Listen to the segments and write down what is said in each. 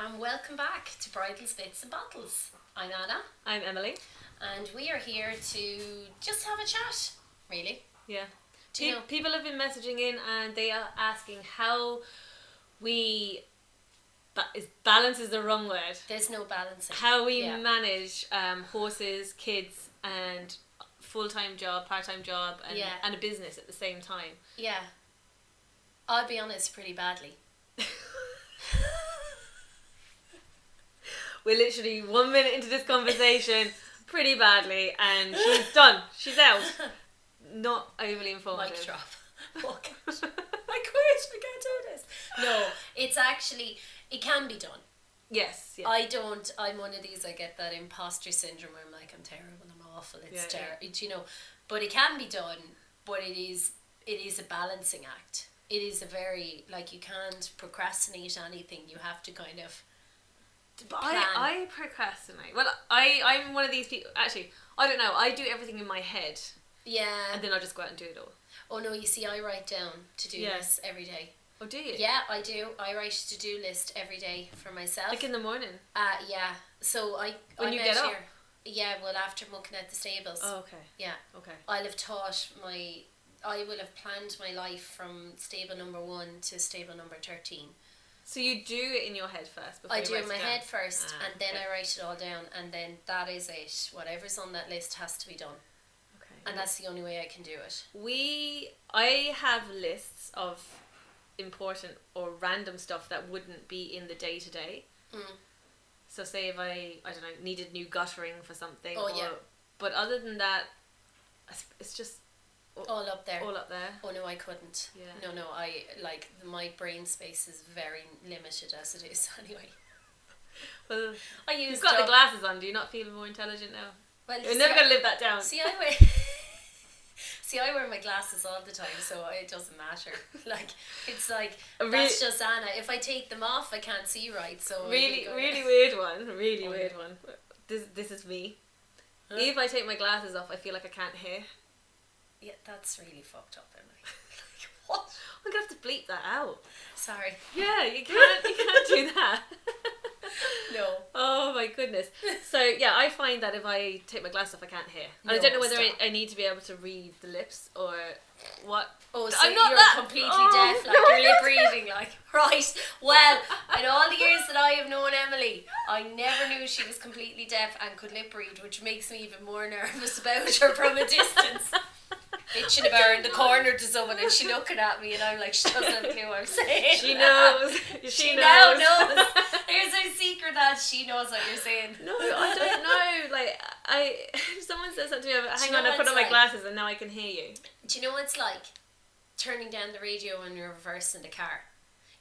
and welcome back to Bridles, Bits and Bottles. I'm Anna. I'm Emily. And we are here to just have a chat, really. Yeah. Do People have been messaging in and they are asking how we... balance is the wrong word. There's no balancing. How we manage horses, kids and full-time job, part-time job and a business at the same time. Yeah. I'll be honest, pretty badly. We're literally 1 minute into this conversation pretty badly and she's done. She's out. Not overly informative. Mic drop. Walk out. I quit. I can't do this. No, it's actually, it can be done. Yes. Yeah. I'm one of these, I get that imposter syndrome where I'm like, I'm terrible, I'm awful, it's terrible, you know. But it can be done, but it is a balancing act. It is a very, like, you can't procrastinate anything. You have to kind of But I procrastinate. Well, I'm one of these people. Actually, I don't know. I do everything in my head. Yeah. And then I'll just go out and do it all. Oh no, you see, I write down to-do lists every day. Oh, do you? Yeah, I do. I write a to-do list every day for myself. Like in the morning? Yeah. So When you get up? Yeah, well, after mucking out the stables. Oh, okay. Yeah. Okay. I will have planned my life from stable number 1 to stable number 13. So you do it in your head first before I you do write in my it down? head first, and then okay. I write it all down, and then that is it. Whatever's on that list has to be done. Okay. And that's the only way I can do it. I have lists of important or random stuff that wouldn't be in the day-to-day. So say if I don't know, needed new guttering for something. Oh, yeah. But other than that, it's just... All up there. All up there. Oh no, I couldn't. Yeah. No, my brain space is very limited as it is anyway. Well, you've got the glasses on. Do you not feel more intelligent now? Well, you're never gonna live that down. I wear my glasses all the time, so it doesn't matter. Like, it's like that's just Anna. If I take them off, I can't see right. So really weird one. Really weird one. This is me. Huh? If I take my glasses off, I feel like I can't hear. Yeah, that's really fucked up, Emily. What? I'm gonna have to bleep that out. Sorry. Yeah, you can't do that. No. Oh my goodness. So yeah, I find that if I take my glasses off, I can't hear. And I don't know whether I need to be able to read the lips or what. Oh, so I'm not you're completely deaf, like you're lip reading, like, right. Well, in all the years that I have known Emily, I never knew she was completely deaf and could lip read, which makes me even more nervous about her from a distance. Bitching about her in the corner to someone and she looking at me and I'm like, she doesn't have a clue what I'm saying. She knows. She now knows. Here's a secret that she knows what you're saying. No, I don't know. Like, if someone says something to me, hang on, I put on my glasses and now I can hear you. Do you know what it's like? Turning down the radio when you're reversing the car.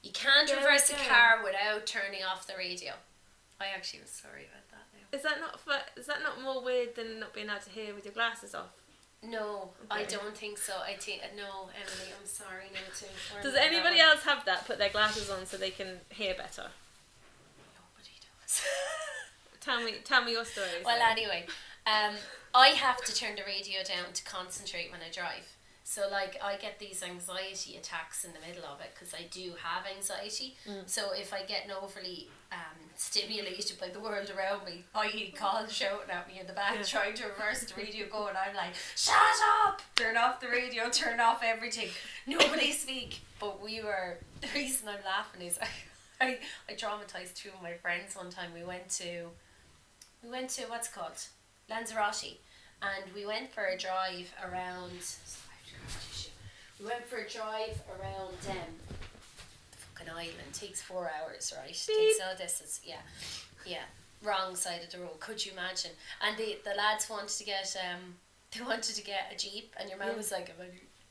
You can't reverse a car without turning off the radio. I actually was sorry about that now. Is that not more weird than not being able to hear with your glasses off? No, okay. I don't think so. I think no, Emily, I'm sorry now too. Does anybody else have that? Put their glasses on so they can hear better. Nobody does. Tell me your story. Well, anyway, I have to turn the radio down to concentrate when I drive. So, like, I get these anxiety attacks in the middle of it because I do have anxiety. So if I get overly stimulated by the world around me, i.e. Colin shouting at me in the back, trying to reverse the radio going, I'm like, shut up! Turn off the radio, turn off everything. Nobody speak. But the reason I'm laughing is I traumatized two of my friends one time. We went to what's it called? Lanzarote. And we went for a drive around... We went for a drive around the fucking island. Takes 4 hours, right? Takes no distance. Yeah. Wrong side of the road. Could you imagine? And the lads wanted to get a Jeep, and your man was like,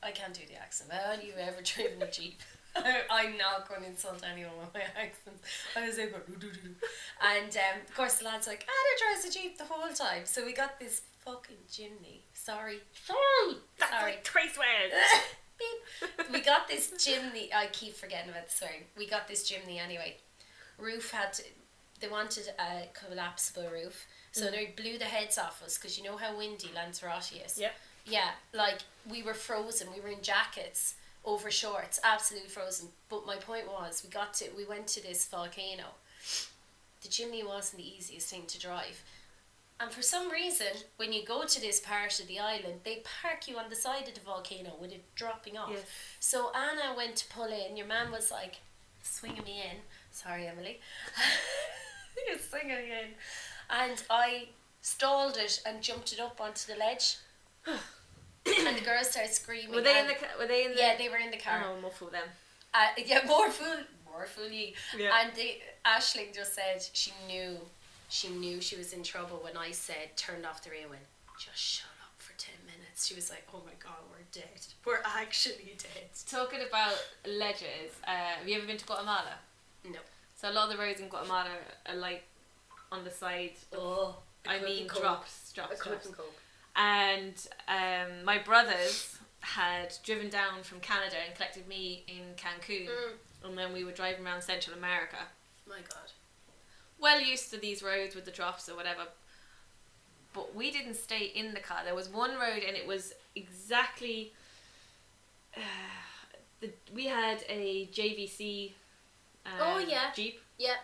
I can't do the accent. Have you ever driven a Jeep? I'm not going to insult anyone with my accent. I was like, and of course the lad's like, Anna drives a Jeep the whole time. So we got this fucking chimney. Sorry. That's like 3 swears. Beep. We got this chimney. I keep forgetting about the swearing. We got this chimney anyway. They wanted a collapsible roof, so they blew the heads off us because you know how windy Lanzarote is. Yeah, like we were frozen. We were in jackets over shorts, absolutely frozen. But my point was, we went to this volcano, the chimney wasn't the easiest thing to drive. And for some reason, when you go to this part of the island, they park you on the side of the volcano with it dropping off. Yes. So Anna went to pull in. Your man was like swinging me in. Sorry, Emily. He was swinging me in. And I stalled it and jumped it up onto the ledge. And the girls started screaming. Were they in the? Yeah, they were in the car. Oh, more fool them. Yeah, more fool ye. Yeah. And Aisling just said she knew she was in trouble when I said, turned off the radio and went, just shut up for 10 minutes. She was like, oh my God, we're dead. We're actually dead. Talking about ledges, have you ever been to Guatemala? No. So a lot of the roads in Guatemala are like on the side. Oh, drops. I couldn't cope. And my brothers had driven down from Canada and collected me in Cancun, and then we were driving around Central America. My God. Well used to these roads with the drops or whatever, but we didn't stay in the car. There was one road and it was exactly we had a JVC Jeep. Yeah.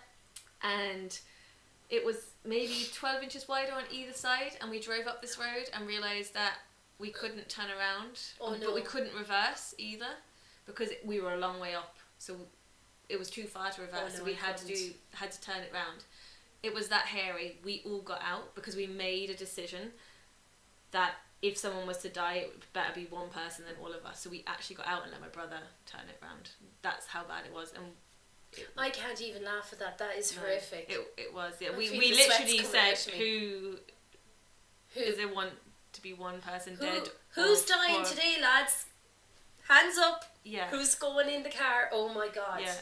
And it was maybe 12 inches wider on either side, and we drove up this road and realised that we couldn't turn around, but we couldnn't reverse either because we were a long way up, so it was too far to reverse, so we had to turn it round. It was that hairy. We all got out because we made a decision that if someone was to die, it would better be one person than all of us. So we actually got out and let my brother turn it round. That's how bad it was. And I can't even laugh at that. That is horrific. It was. Yeah, we literally said who is there want to be one person dead? Who's dying today, lads? Hands up. Yeah. Who's going in the car? Oh my God. Yeah.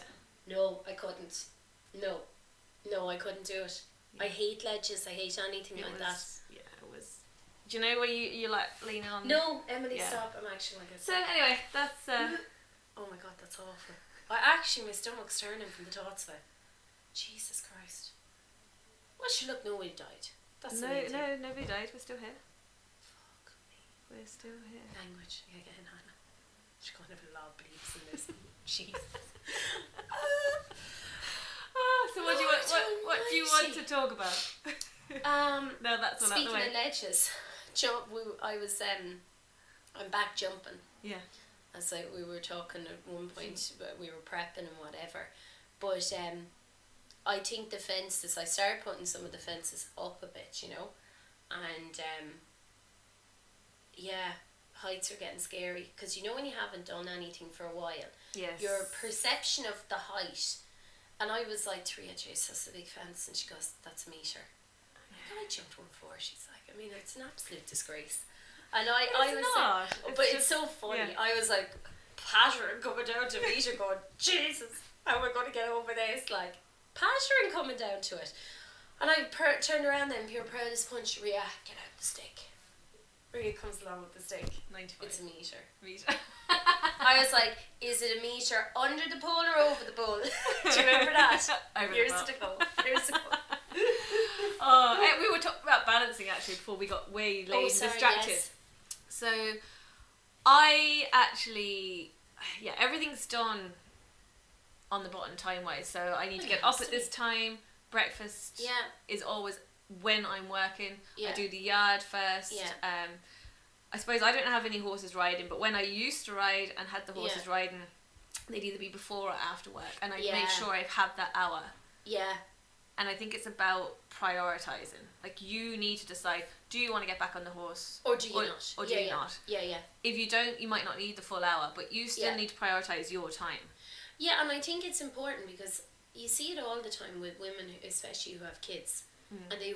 No, I couldn't. No, I couldn't do it. Yeah. I hate ledges. I hate anything like that. Yeah, it was. Do you know where you like leaning on? No, Emily, stop. I'm actually like. So anyway, that's. Oh my God, that's awful. My stomach's turning from the thoughts of it. Jesus Christ. Well, sure, look, nobody died. That's amazing. No, nobody died. We're still here. Fuck me. We're still here. Language. Yeah, get in, Hannah. She's going to have a lot of bleeps in this. Jesus. So what do you want to talk about? No, that's all out the way. Speaking of ledges, I'm back jumping. Yeah. As we were talking at one point, we were prepping and whatever, but I think the fences. I started putting some of the fences up a bit, and heights are getting scary because when you haven't done anything for a while, yes, your perception of the height. And I was like, Tria, jeez, that's a big fence. And she goes, that's a metre. I'm like, I jumped 1 floor. She's like, I mean, it's an absolute disgrace. And I was not. Like, it's so funny. Yeah. I was like, pattern coming down to a metre going, Jesus, how am I going to get over this? Like, pattern coming down to it. And I turned around then, pure proud as punch, Ria, get out the stick. Ria comes along with the stick. 95. It's a metre. I was like, is it a metre under the pole or over the pole? Do you remember that? Years ago. We were talking about balancing actually before we got way distracted. Yes. So I actually, everything's done on the bottom time wise. So I need to get up at this time. Breakfast is always when I'm working. I do the yard first. I suppose I don't have any horses riding, but when I used to ride and had the horses riding, they'd either be before or after work, and I'd make sure I have that hour. Yeah. And I think it's about prioritising. Like, you need to decide, do you want to get back on the horse? Or do you not? Or do you not? Yeah. If you don't, you might not need the full hour, but you still need to prioritise your time. Yeah, and I think it's important because you see it all the time with women, especially who have kids, and they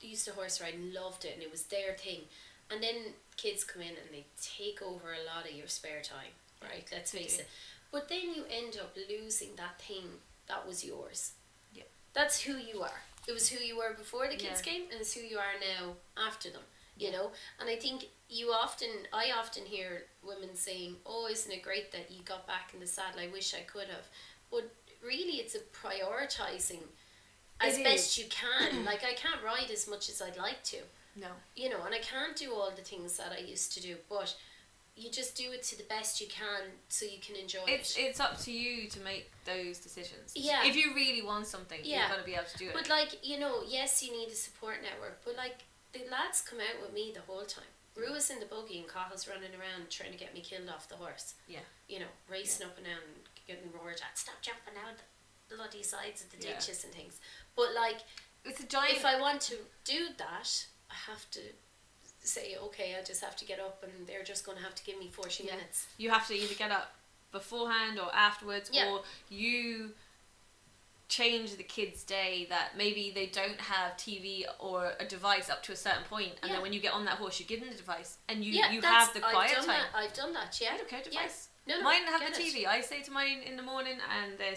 used to horse ride and loved it, and it was their thing. And then kids come in and they take over a lot of your spare time, right? Let's face it. But then you end up losing that thing that was yours. Yeah. That's who you are. It was who you were before the kids came, and it's who you are now after them, you know? And I think I often hear women saying, oh, isn't it great that you got back in the saddle? I wish I could have. But really, it's a prioritising as best you can. Like, I can't ride as much as I'd like to. No. And I can't do all the things that I used to do, but you just do it to the best you can so you can enjoy It's it. it's up to you to make those decisions. Yeah. If you really want something, you're gonna be able to do it. But like, you know, yes, you need a support network, but like the lads come out with me the whole time. Rue was in the buggy and Cahill's running around trying to get me killed off the horse. Yeah. You know, racing up and down and getting roared at. Stop jumping out the bloody sides of the ditches and things. But like, it's a giant. If I want to do that, I have to say, okay, I just have to get up and they're just going to have to give me 40 minutes. You have to either get up beforehand or afterwards, or you change the kids' day that maybe they don't have TV or a device up to a certain point, and then when you get on that horse, you give them the device and you have the quiet time. I've done that, I don't care, device. No, mine have the TV. I say to mine in the morning, and they're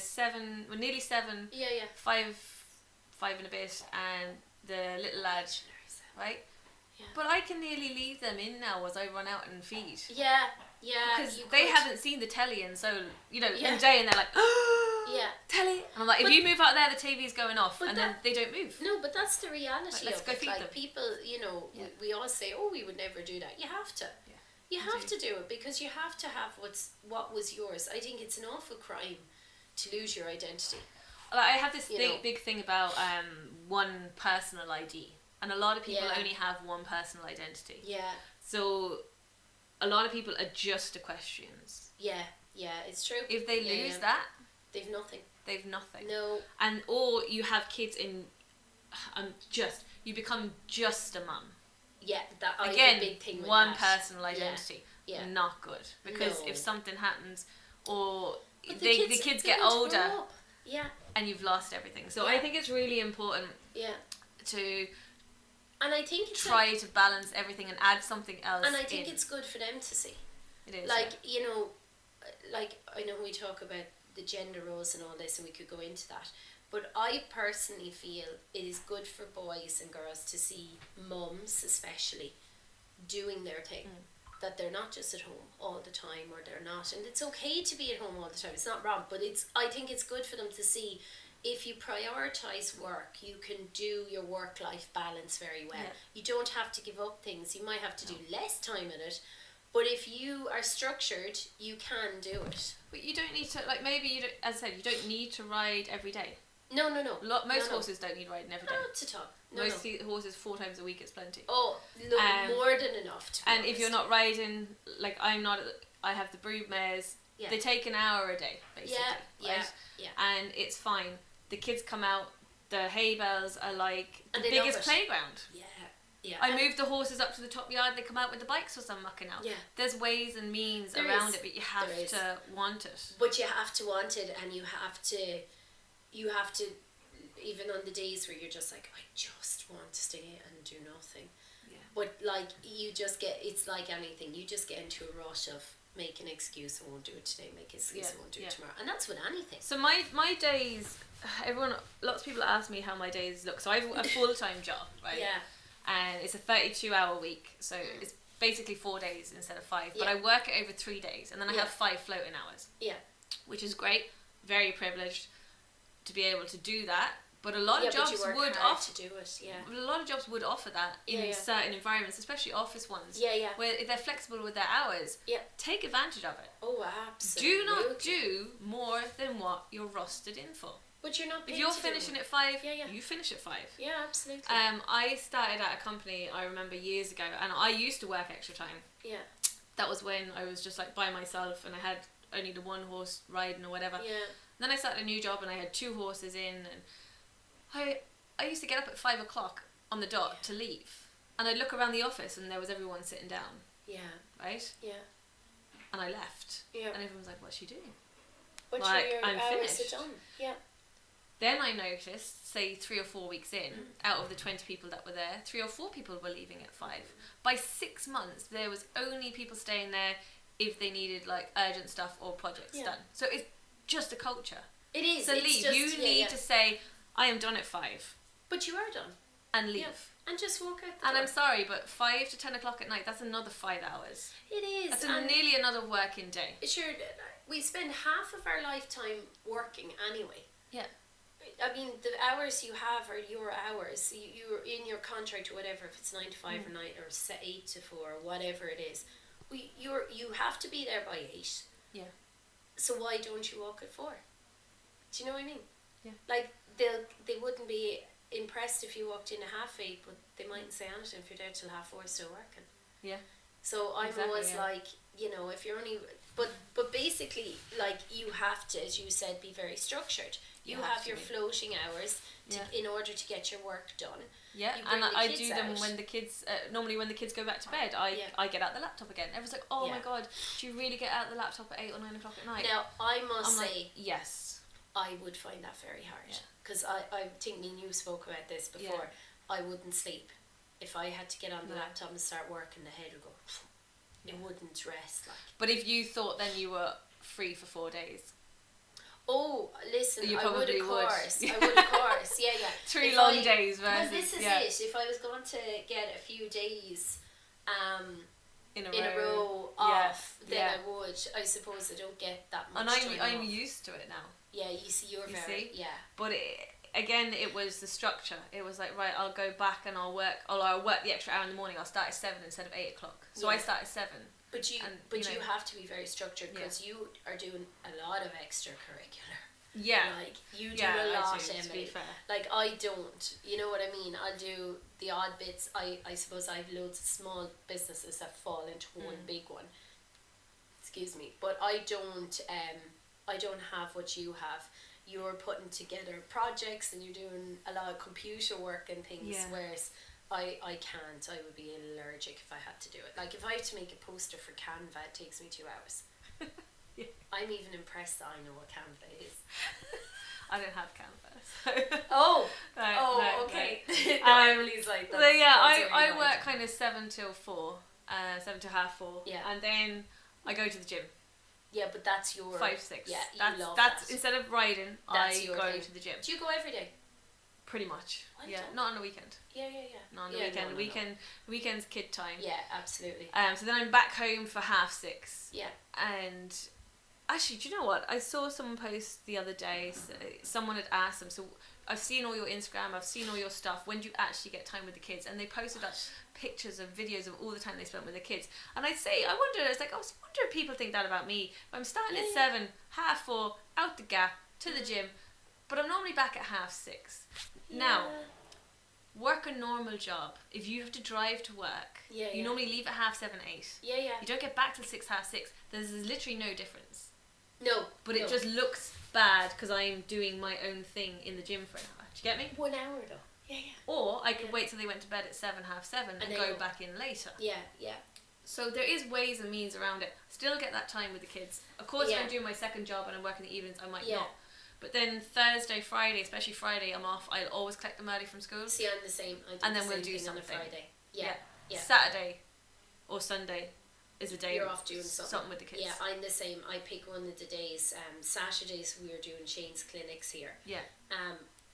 nearly 7. Yeah. 5 and a bit, and the little lad, right? Yeah. But I can nearly leave them in now as I run out and feed. Yeah. Because they haven't seen the telly in so, in a day, and they're like, oh, telly. And I'm like, if you move out there, the TV's going off, and then they don't move. No, but that's the reality let's of go it. feed Like, them. people, we all say, oh, we would never do that. You have to. Yeah. You have to do it, because you have to have what was yours. I think it's an awful crime to lose your identity. I have this big thing about one personal ID, and a lot of people only have one personal identity. Yeah. So a lot of people are just equestrians. Yeah, it's true. If they lose that, they've nothing. No. Or you have kids in, you become just a mum. Yeah, that again, a big thing with one that. personal identity. Yeah. Not good, because if something happens, or the kids get older. Yeah. And you've lost everything. So I think it's really important to and I think it's try to balance everything and add something else. And I think it's good for them to see. It is. Like, like I know we talk about the gender roles and all this, and we could go into that. But I personally feel it is good for boys and girls to see mums especially doing their thing. That they're not just at home all the time, or they're not, and it's okay to be at home all the time, it's not wrong, but I think it's good for them to see, if you prioritise work, you can do your work-life balance very well. You don't have to give up things. You might have to do less time in it, but if you are structured, you can do it. But you don't need to, like, maybe you don't, as I said, you don't need to ride every day. No. Most horses don't need riding every day. Not at all. Most horses 4 times a week, it's plenty. Oh, look, more than enough, to be honest. If you're not riding, like I'm not, I have the brood mares, they take an hour a day, basically. Right? And it's fine. The kids come out, the hay bales are like the biggest playground. Yeah. I move the horses up to the top yard, they come out with the bikes as I'm mucking out. Yeah. There's ways and means around it, but you have to want it. But you have to want it, and you have to, even on the days where you're just like, I just want to stay and do nothing. Yeah. But like, you just get, it's like anything, you just get into a rush of make an excuse, I won't do it today, make an excuse, I won't do it tomorrow. And that's with anything. So my days, lots of people ask me how my days look. So I have a full-time job, right? Yeah. And it's a 32-hour week, so it's basically 4 days instead of 5. But I work it over 3 days, and then I have 5 floating hours. Yeah. Which is great, very privileged to be able to do that. But a lot of jobs would offer to do it. Yeah. A lot of jobs would offer that in certain environments, especially office ones. Yeah. Where if they're flexible with their hours. Yeah. Take advantage of it. Oh, absolutely. Do not do more than what you're rostered in for. But you're not paid. If you're finishing at 5, you finish at 5. Yeah, absolutely. I started at a company, I remember years ago, and I used to work extra time. Yeah. That was when I was just like by myself, and I had only the one horse riding or whatever. Yeah. Then I started a new job, and I had 2 horses in, and I used to get up at 5 o'clock on the dot to leave, and I'd look around the office and there was everyone sitting down. Yeah. Right? Yeah. And I left. Yeah. And everyone was like, what's she doing? But like, I'm finished. Done. Yeah. Then I noticed, say 3 or 4 weeks in, out of the 20 people that were there, 3 or 4 people were leaving at 5. By 6 months, there was only people staying there if they needed like urgent stuff or projects done. So it's just a culture. It is. So leave. You need to say, I am done at 5. But you are done. And leave. Yeah. And just walk out the door. door. I'm sorry, but 5 to 10 o'clock at night, that's another 5 hours. It is. That's nearly another working day. Sure, we spend half of our lifetime working anyway. Yeah. I mean, the hours you have are your hours. You're in your contract or whatever, if it's 9 to 5 or 8 to 4 or whatever it is. you have to be there by 8. Yeah. So why don't you walk at 4? Do you know what I mean? Yeah. Like they wouldn't be impressed if you walked in at 8:30, but they mightn't say anything if you're there till 4:30 still working. Yeah. So I'm always yeah. like, you know, if you're only, but basically, like, you have to, as you said, be very structured. You have your floating hours in order to get your work done. Yeah, and I do them when the kids, normally when the kids go back to bed, I get out the laptop again. Everyone's like, oh my God, do you really get out the laptop at 8 or 9 o'clock at night? Now, I must say, like, yes. I would find that very hard. Because I think me and you spoke about this before. I wouldn't sleep. If I had to get on the laptop and start working, the head would go, it wouldn't rest. Like. But if you thought then you were free for 4 days. Oh, listen, you I would, of course. would. I would, of course. Yeah, yeah. 3 long days versus... Well, this is it. If I was going to get a few days in a row off, then I would. I suppose I don't get that much time And I'm off. used to it now. Yeah, you see, you're very... Yeah. But again, it was the structure. It was like, right, I'll go back and I'll work the extra hour in the morning. I'll start at 7 instead of 8 o'clock. So I start at 7. But you have to be very structured because you are doing a lot of extracurricular. Yeah. Like, you do a lot, Emily. To be fair. Like, I don't. You know what I mean? I'll do the odd bits. I suppose I have loads of small businesses that fall into one big one. Excuse me. But I don't have what you have. You're putting together projects and you're doing a lot of computer work and things, whereas I can't. I would be allergic if I had to do it. Like, if I had to make a poster for Canva, it takes me 2 hours. I'm even impressed that I know what Canva is. I don't have Canva. So. Okay. Emily's like that. So I work kind of 7 till 4, 7 to half 4. Yeah. And then I go to the gym. Yeah, but that's your 5, 6. Yeah, that's instead of riding, I go to the gym. Do you go every day? Pretty much. Well not on the weekend. Yeah. Not on the weekend. Weekend's kid time. Yeah, absolutely. So then I'm back home for 6:30. Yeah. And actually, do you know what? I saw someone post the other day. Someone had asked them. So I've seen all your Instagram. I've seen all your stuff. When do you actually get time with the kids? And they posted up pictures of videos of all the time they spent with the kids. And I wonder if people think that about me. I'm starting at 7, 4:30, out the gap to the gym, but I'm normally back at 6:30. Now, work a normal job. If you have to drive to work, you normally leave at 7:30, 8. Yeah. You don't get back till 6, 6:30. There's literally no difference. No. But it just looks bad because I'm doing my own thing in the gym for an hour. Do you get me? 1 hour though. Yeah. Or I could wait till they went to bed at 7, 7:30 and go back in later. Yeah. So there is ways and means around it. Still get that time with the kids. Of course, if I'm doing my second job and I'm working the evenings, I might not. But then Thursday, Friday, especially Friday, I'm off. I'll always collect them early from school. See, I'm the same. And then we'll do something on a Friday. Yeah. Saturday or Sunday is a day you're off doing something with the kids. Yeah, I'm the same. I pick one of the days. Saturdays we are doing Shane's clinics here. Yeah.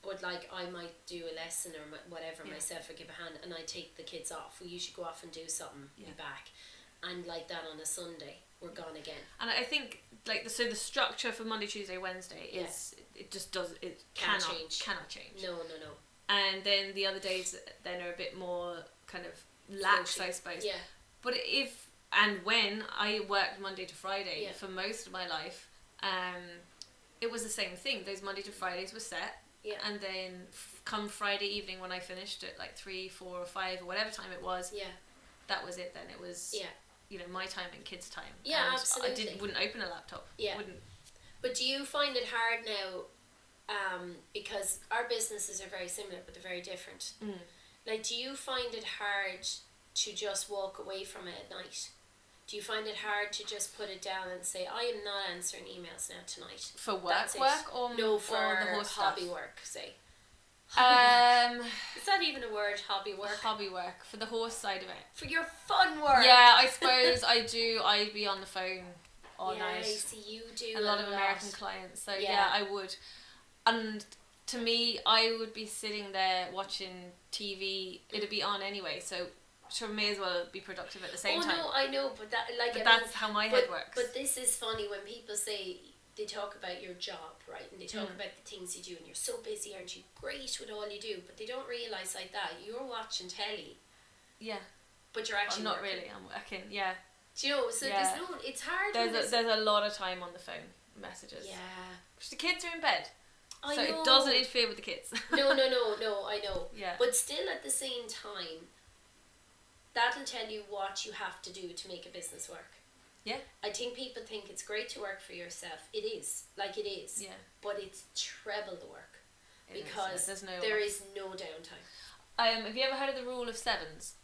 But like I might do a lesson or whatever myself or give a hand, and I take the kids off. We usually go off and do something. Be back, and like that on a Sunday we're gone again. And I think like the structure for Monday, Tuesday, Wednesday is it just cannot change. No. And then the other days then are a bit more kind of lax, I suppose. Yeah. But when I worked Monday to Friday for most of my life, it was the same thing. Those Monday to Fridays were set. Yeah. And then come Friday evening when I finished at like 3, 4 or 5 or whatever time it was. Yeah. That was it then. It was my time and kids' time. Yeah, and absolutely. I wouldn't open a laptop. Yeah. Wouldn't. But do you find it hard now? Because our businesses are very similar, but they're very different. Like, do you find it hard to just walk away from it at night? Do you find it hard to just put it down and say, I am not answering emails now tonight? For work or no, for the whole hobby stuff? work, say. Work. Is that even a word, hobby work? Hobby work, for the horse side of it. For your fun work? Yeah, I suppose I do. I'd be on the phone all night. Yeah, see, you do a lot of American clients. So I would. And to me, I would be sitting there watching TV. It'd be on anyway, so sure, may as well be productive at the same time. Oh no, I know, but that's how my head works. But this is funny when people say they talk about your job, right? And they talk about the things you do, and you're so busy, aren't you? Great with all you do, but they don't realise like that you're watching telly. Yeah. But you're actually not working. really. I'm working. Yeah. Do you know? So Yeah. it's hard. There's a lot of time on the phone messages. Yeah. Because the kids are in bed. I So know. it doesn't interfere with the kids. No, I know. Yeah. But still at the same time, that'll tell you what you have to do to make a business work. Yeah. I think people think it's great to work for yourself. It is. Like it is. Yeah. But it's treble the work. It Because is, yeah. there is no downtime. Have you ever heard of the rule of sevens?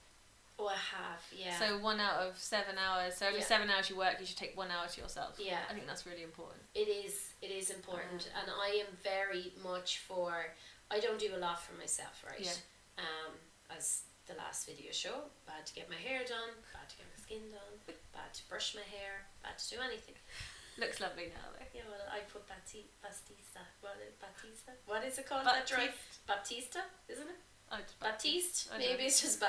Oh, I have, yeah. So 1 out of 7 hours. So every 7 hours you work, you should take 1 hour to yourself. Yeah. I think that's really important. It is important, and I am very much for. I don't do a lot for myself, right? Yeah. As the last video show, bad to get my hair done, bad to get my skin done, bad to brush my hair, bad to do anything. Looks lovely now, though. Yeah, well, I put Batista. What is it called? That dry Baptista, isn't it? Baptiste. Maybe it's just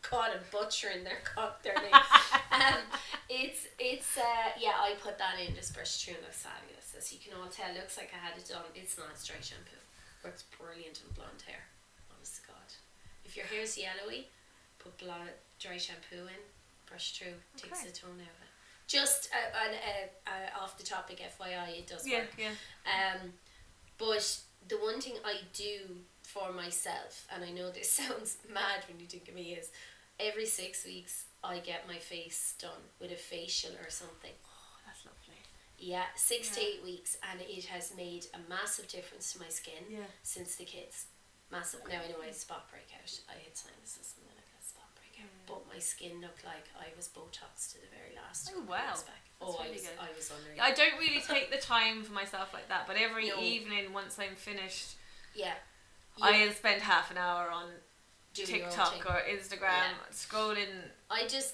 God, I'm butchering their name. It's yeah, I put that in, just brush through, and looks fabulous. As you can all tell, looks like I had it done. It's not dry shampoo. Works brilliant in blonde hair. Honest to God. If your hair's yellowy, put dry shampoo in, brush through, takes the tone out of it. Just off the topic, FYI, it does work. Yeah. But the one thing I do for myself, and I know this sounds mad when you think of me, is every 6 weeks I get my face done with a facial or something. Oh, that's lovely. Yeah, 6 to 8 weeks, and it has made a massive difference to my skin since the kids. Massive. Now I know I had spot breakout. I had sinuses and then I got spot breakout. But my skin looked like I was Botox to the very last. Oh wow. Back. That's really good. I was unreal. I don't really take the time for myself like that, but every evening once I'm finished, I'll spend half an hour on TikTok or Instagram scrolling.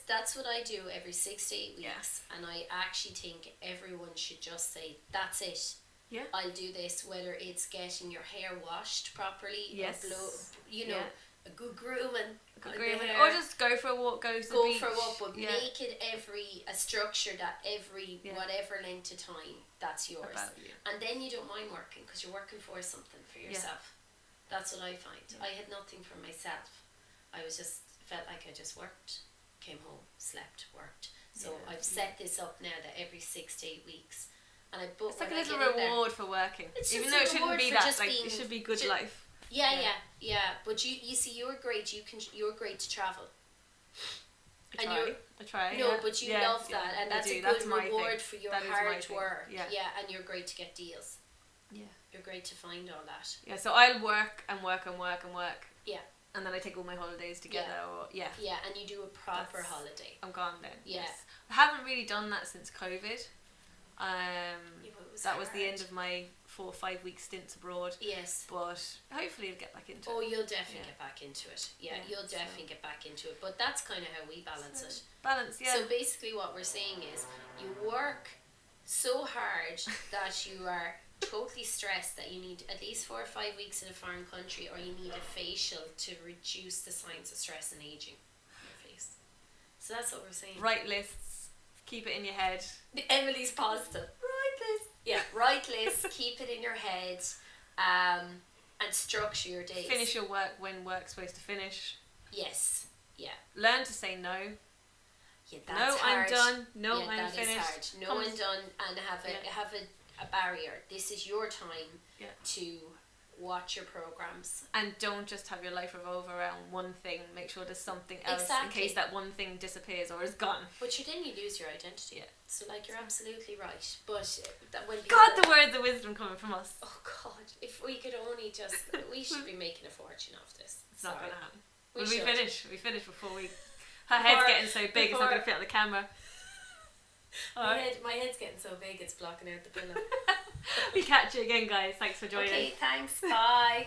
That's what I do every 6 to 8 weeks, and I actually think everyone should just say, that's it. Yeah. I'll do this, whether it's getting your hair washed properly, or a good grooming, or just go for a walk, go to the beach. Go for a walk, but make it a structure that every whatever length of time, that's yours. And then you don't mind working because you're working for something for yourself. That's what I find. I had nothing for myself. I was just felt like I just worked, came home, slept, worked. So I've set this up now that every 6 to 8 weeks, and it's like a little reward for working, even though it shouldn't be that. Like it should be good life. Yeah. But you see, you're great. You're great to travel. I try. No, but you love that, and that's a good reward for your hard work. Yeah, and you're great to get deals. Yeah. You're great to find all that. Yeah, so I'll work and work and work and work. Yeah. And then I take all my holidays together. Yeah, and you do a proper holiday. I'm gone then. Yeah. Yes. I haven't really done that since COVID. That was the end of my 4 or 5 week stints abroad. Yes. But hopefully I'll get back into it. Oh, you'll definitely get back into it. Yeah, you'll definitely get back into it. But that's kind of how we balance it. So basically what we're saying is you work so hard that you are totally stressed that you need at least 4 or 5 weeks in a foreign country, or you need a facial to reduce the signs of stress and aging on your face. So that's what we're saying. Write lists. Keep it in your head. Emily's positive. Write lists. Yeah, write lists. Keep it in your head, and structure your days. Finish your work when work's supposed to finish. Yes. Yeah. Learn to say no. Yeah, that's no, hard. I'm done. No, yeah, I'm finished. Hard. No, I'm done, and have a barrier. This is your time to watch your programs. And don't just have your life revolve around one thing. Make sure there's something else in case that one thing disappears or is gone. But then you lose your identity. Yeah. So you're absolutely right. But when God, the words of wisdom coming from us. Oh God, if we could only just, we should be making a fortune off this. It's not going to happen. We finish before we. Her head's getting so big, it's not going to fit on the camera. My head's getting so big, it's blocking out the pillow. We catch you again, guys. Thanks for joining. Okay, thanks. Bye.